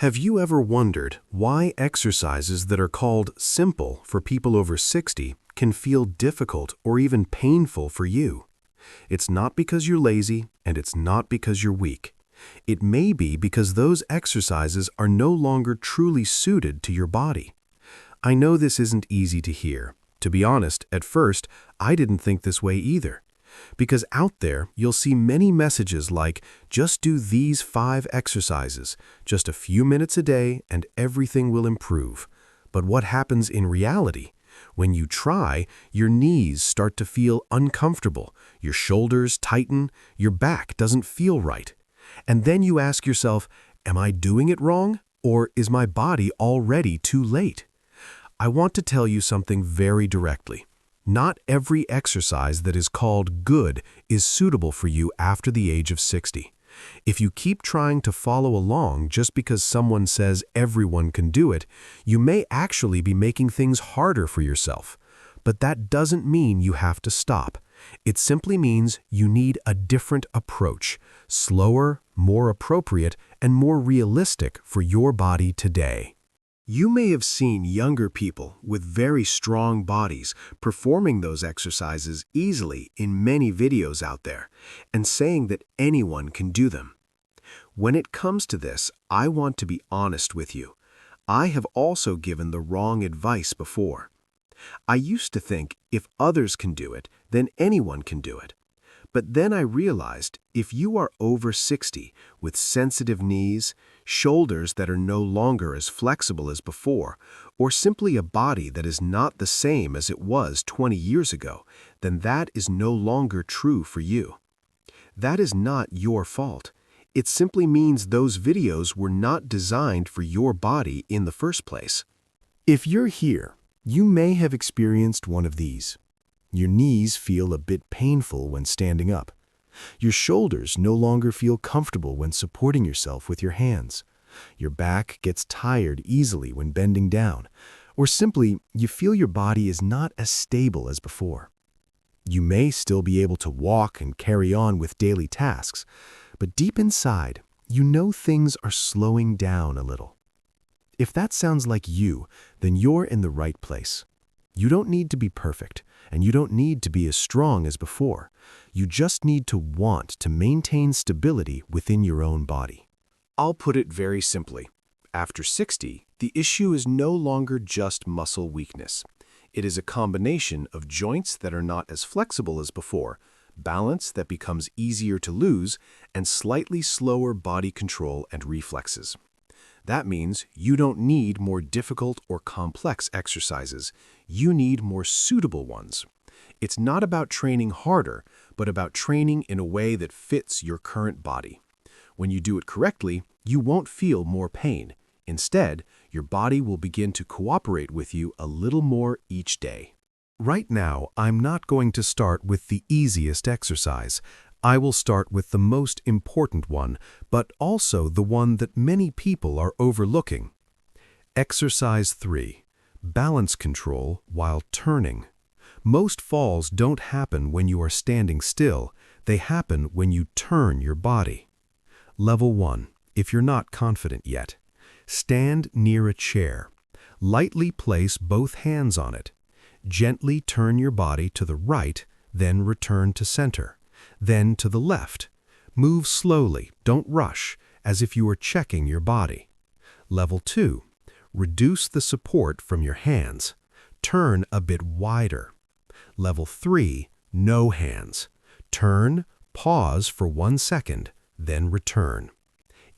Have you ever wondered why exercises that are called simple for people over 60 can feel difficult or even painful for you? It's not because you're lazy, and it's not because you're weak. It may be because those exercises are no longer truly suited to your body. I know this isn't easy to hear. To be honest, at first, I didn't think this way either. Because out there, you'll see many messages like, just do these 5 exercises, just a few minutes a day, and everything will improve. But what happens in reality? When you try, your knees start to feel uncomfortable, your shoulders tighten, your back doesn't feel right. And then you ask yourself, am I doing it wrong? Or is my body already too late? I want to tell you something very directly. Not every exercise that is called good is suitable for you after the age of 60. If you keep trying to follow along just because someone says everyone can do it, you may actually be making things harder for yourself. But that doesn't mean you have to stop. It simply means you need a different approach, slower, more appropriate, and more realistic for your body today. You may have seen younger people with very strong bodies performing those exercises easily in many videos out there and saying that anyone can do them. When it comes to this, I want to be honest with you. I have also given the wrong advice before. I used to think if others can do it, then anyone can do it. But then I realized if you are over 60 with sensitive knees, shoulders that are no longer as flexible as before, or simply a body that is not the same as it was 20 years ago, then that is no longer true for you. That is not your fault. It simply means those videos were not designed for your body in the first place. If you're here, you may have experienced one of these. Your knees feel a bit painful when standing up. Your shoulders no longer feel comfortable when supporting yourself with your hands. Your back gets tired easily when bending down, or simply you feel your body is not as stable as before. You may still be able to walk and carry on with daily tasks, but deep inside, you know things are slowing down a little. If that sounds like you, then you're in the right place. You don't need to be perfect, and you don't need to be as strong as before. You just need to want to maintain stability within your own body. I'll put it very simply. After 60, the issue is no longer just muscle weakness. It is a combination of joints that are not as flexible as before, balance that becomes easier to lose, and slightly slower body control and reflexes. That means you don't need more difficult or complex exercises. You need more suitable ones. It's not about training harder, but about training in a way that fits your current body. When you do it correctly, you won't feel more pain. Instead, your body will begin to cooperate with you a little more each day. Right now, I'm not going to start with the easiest exercise. I will start with the most important one, but also the one that many people are overlooking. Exercise 3. Balance control while turning. Most falls don't happen when you are standing still. They happen when you turn your body. Level 1. If you're not confident yet. Stand near a chair. Lightly place both hands on it. Gently turn your body to the right, then return to center. Then to the left. Move slowly, don't rush, as if you were checking your body. Level 2. Reduce the support from your hands. Turn a bit wider. Level 3. No hands. Turn, pause for 1 second, then return.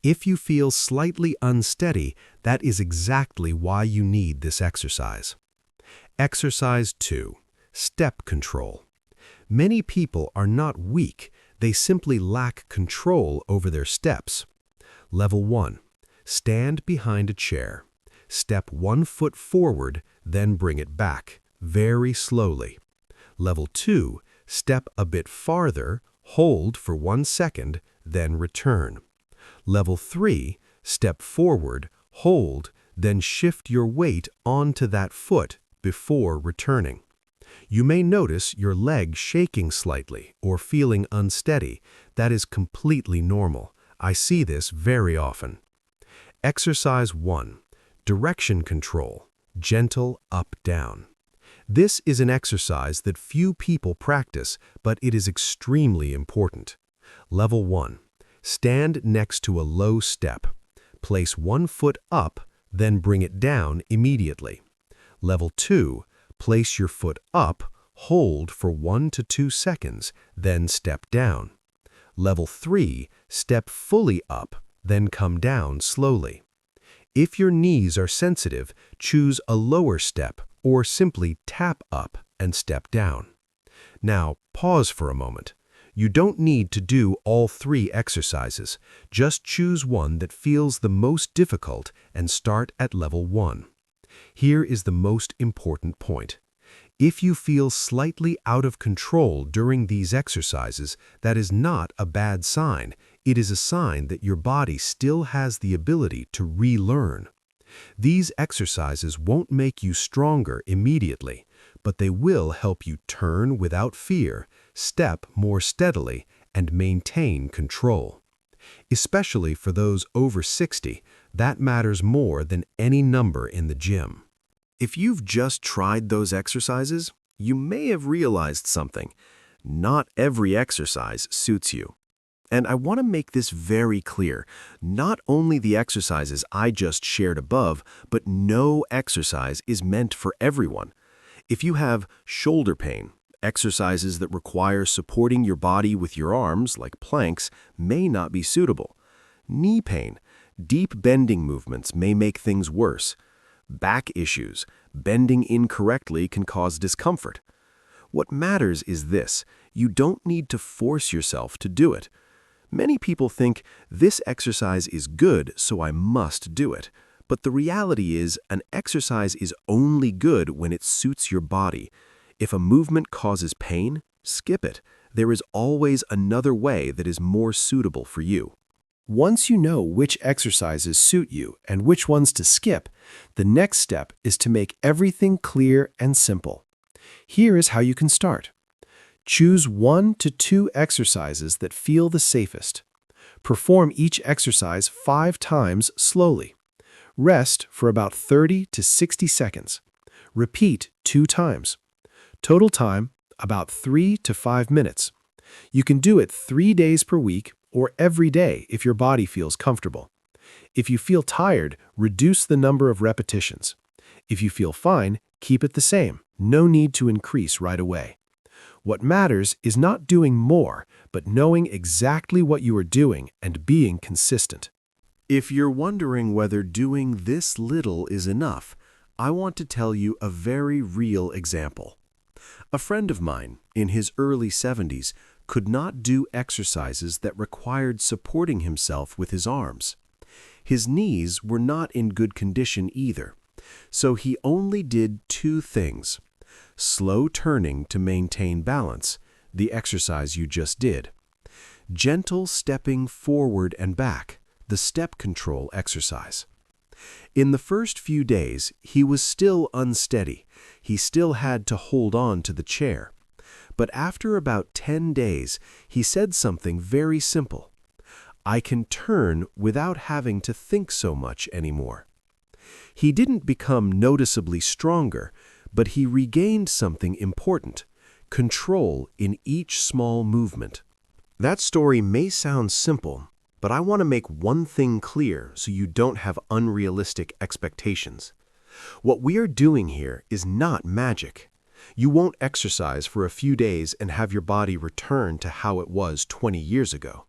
If you feel slightly unsteady, that is exactly why you need this exercise. Exercise 2. Step control. Many people are not weak, they simply lack control over their steps. Level 1. Stand behind a chair. Step 1 foot forward, then bring it back, very slowly. Level 2. Step a bit farther, hold for 1 second, then return. Level 3. Step forward, hold, then shift your weight onto that foot before returning. You may notice your leg shaking slightly or feeling unsteady. That is completely normal. I see this very often. Exercise 1. Direction control, gentle up-down. This is an exercise that few people practice, but it is extremely important. Level 1. Stand next to a low step. Place one foot up, then bring it down immediately. Level 2. Place your foot up, hold for 1 to 2 seconds, then step down. Level 3. Step fully up, then come down slowly. If your knees are sensitive, choose a lower step or simply tap up and step down. Now, pause for a moment. You don't need to do all 3 exercises. Just choose one that feels the most difficult and start at level 1. Here is the most important point. If you feel slightly out of control during these exercises, that is not a bad sign. It is a sign that your body still has the ability to relearn. These exercises won't make you stronger immediately, but they will help you turn without fear, step more steadily, and maintain control. Especially for those over 60, that matters more than any number in the gym. If you've just tried those exercises, you may have realized something. Not every exercise suits you. And I want to make this very clear. Not only the exercises I just shared above, but no exercise is meant for everyone. If you have shoulder pain, exercises that require supporting your body with your arms, like planks, may not be suitable. Knee pain, deep bending movements may make things worse. Back issues, bending incorrectly can cause discomfort. What matters is this: you don't need to force yourself to do it. Many people think, this exercise is good, so I must do it. But the reality is, an exercise is only good when it suits your body. If a movement causes pain, skip it. There is always another way that is more suitable for you. Once you know which exercises suit you and which ones to skip, the next step is to make everything clear and simple. Here is how you can start. Choose 1 to 2 exercises that feel the safest. Perform each exercise 5 times slowly. Rest for about 30 to 60 seconds. Repeat 2 times. Total time, about 3 to 5 minutes. You can do it 3 days per week or every day if your body feels comfortable. If you feel tired, reduce the number of repetitions. If you feel fine, keep it the same. No need to increase right away. What matters is not doing more, but knowing exactly what you are doing and being consistent. If you're wondering whether doing this little is enough, I want to tell you a very real example. A friend of mine, in his early 70s, could not do exercises that required supporting himself with his arms. His knees were not in good condition either, so he only did 2 things. Slow turning to maintain balance, the exercise you just did. Gentle stepping forward and back, the step control exercise. In the first few days, he was still unsteady. He still had to hold on to the chair. But after about 10 days, he said something very simple. I can turn without having to think so much anymore. He didn't become noticeably stronger, but he regained something important: control in each small movement. That story may sound simple, but I want to make one thing clear so you don't have unrealistic expectations. What we are doing here is not magic. You won't exercise for a few days and have your body return to how it was 20 years ago.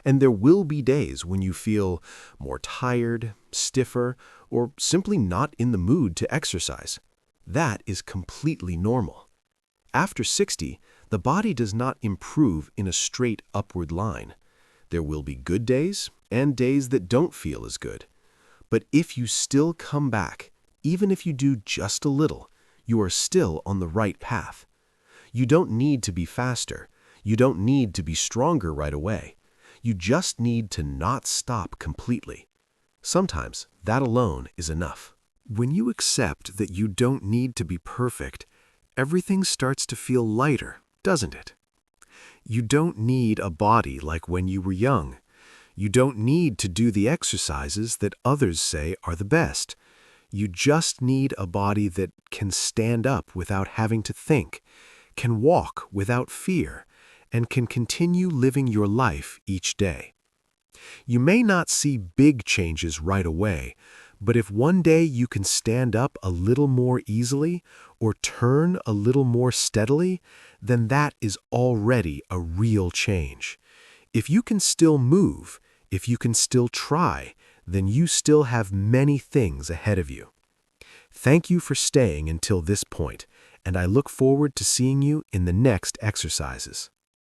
And there will be days when you feel more tired, stiffer, or simply not in the mood to exercise. That is completely normal. After 60, the body does not improve in a straight upward line. There will be good days and days that don't feel as good. But if you still come back, even if you do just a little, you are still on the right path. You don't need to be faster. You don't need to be stronger right away. You just need to not stop completely. Sometimes that alone is enough. When you accept that you don't need to be perfect, everything starts to feel lighter, doesn't it? You don't need a body like when you were young. You don't need to do the exercises that others say are the best. You just need a body that can stand up without having to think, can walk without fear, and can continue living your life each day. You may not see big changes right away, but if one day you can stand up a little more easily or turn a little more steadily, then that is already a real change. If you can still move, if you can still try, then you still have many things ahead of you. Thank you for staying until this point, and I look forward to seeing you in the next exercises.